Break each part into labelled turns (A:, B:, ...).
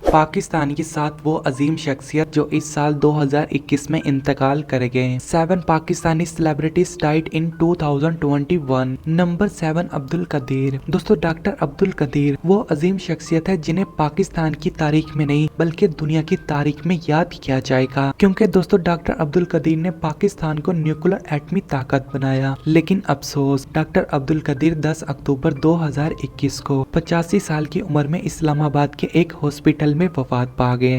A: पाकिस्तान की 7 वो अजीम शख्सियत जो इस साल 2021 में इंतकाल कर गए। 7 Pakistani celebrities died in 2021। Number 7 Abdul Qadeer. दोस्तों डॉक्टर अब्दुल कदीर वो अजीम शख्सियत है जिन्हें पाकिस्तान की तारीख में नहीं बल्कि दुनिया की तारीख में याद किया जाएगा, क्योंकि दोस्तों डॉक्टर अब्दुल कदीर ने पाकिस्तान को न्यूक्लियर एटमी ताकत बनाया। लेकिन अफसोस डॉक्टर अब्दुल कदीर 10 अक्टूबर 2021 को 85 साल की उम्र में इस्लामाबाद के एक हॉस्पिटल में वफात पा गए।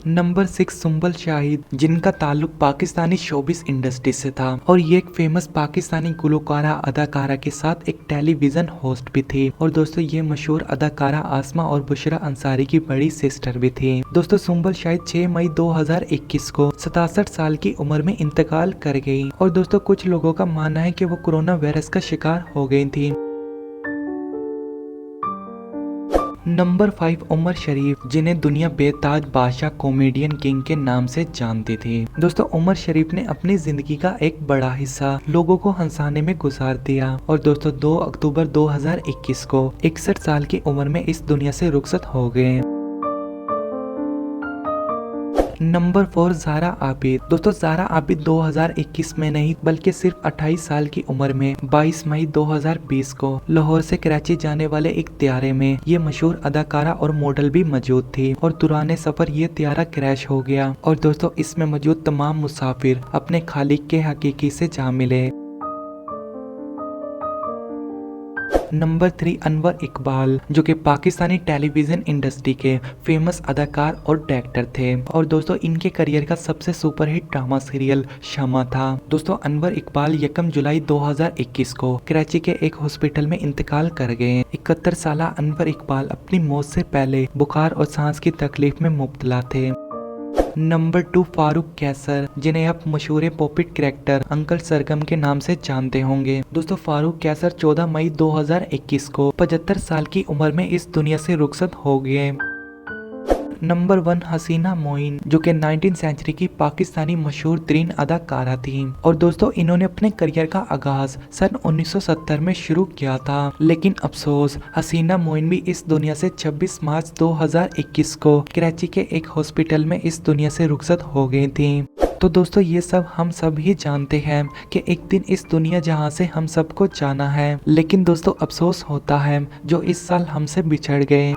A: नंबर 6 सुंबल शाहिद, जिनका ताल्लुक पाकिस्तानी शोबिस इंडस्ट्री से था और ये एक फेमस पाकिस्तानी गुलकारा अदाकारा के साथ एक टेलीविजन होस्ट भी थी। और दोस्तों ये मशहूर अदाकारा आसमा और बुशरा अंसारी की बड़ी सिस्टर भी थी। दोस्तों सुंबल शाहिद 6 मई 2021 को 67 साल की उम्र में इंतकाल कर गई। और दोस्तों कुछ लोगों का मानना है कि वो कोरोना वायरस का शिकार हो गई थी। नंबर 5 उमर शरीफ, जिन्हें दुनिया बेताज बादशाह कॉमेडियन किंग के नाम से जानती थी। दोस्तों उमर शरीफ ने अपनी जिंदगी का एक बड़ा हिस्सा लोगों को हंसाने में गुजार दिया। और दोस्तों 2 अक्टूबर 2021 को 61 साल की उम्र में इस दुनिया से रुखसत हो गए। नंबर 4 ज़ारा आबिद। दोस्तों ज़ारा आबिद 2021 में नहीं बल्कि सिर्फ 28 साल की उम्र में 22 मई 2020 को लाहौर से कराची जाने वाले एक त्यारे में ये मशहूर अदाकारा और मॉडल भी मौजूद थी। और दौरान सफर ये त्यारा क्रैश हो गया और दोस्तों इसमें मौजूद तमाम मुसाफिर अपने खालिक के हकीकी से जा मिले। नंबर 3 अनवर इकबाल, जो कि पाकिस्तानी टेलीविजन इंडस्ट्री के फेमस अदाकार और डायरेक्टर थे। और दोस्तों इनके करियर का सबसे सुपरहिट ड्रामा सीरियल शमा था। दोस्तों अनवर इकबाल 1 जुलाई 2021 को कराची के एक हॉस्पिटल में इंतकाल कर गए। 71 साल अनवर इकबाल अपनी मौत से पहले बुखार और सांस की तकलीफ में मुब्तला थे। नंबर 2 फारूक कैसर, जिन्हें आप मशहूर पॉपिट कैरेक्टर अंकल सरगम के नाम से जानते होंगे। दोस्तों फारूक कैसर 14 मई 2021 को 75 साल की उम्र में इस दुनिया से रुखसत हो गए। नंबर 1 हसीना मोइन, जो कि 19वीं सेंचुरी की पाकिस्तानी मशहूर तरीन अदाकारा थी। और दोस्तों इन्होंने अपने करियर का आगाज सन 1970 में शुरू किया था। लेकिन अफसोस हसीना मोइन भी इस दुनिया से 26 मार्च 2021 को कराची के एक हॉस्पिटल में इस दुनिया से रुखसत हो गई थी। तो दोस्तों ये सब हम सब ही जानते हैं कि एक दिन इस दुनिया जहां से हम सबको जाना है। लेकिन दोस्तों अफसोस होता है जो इस साल हमसे बिछड़ गए।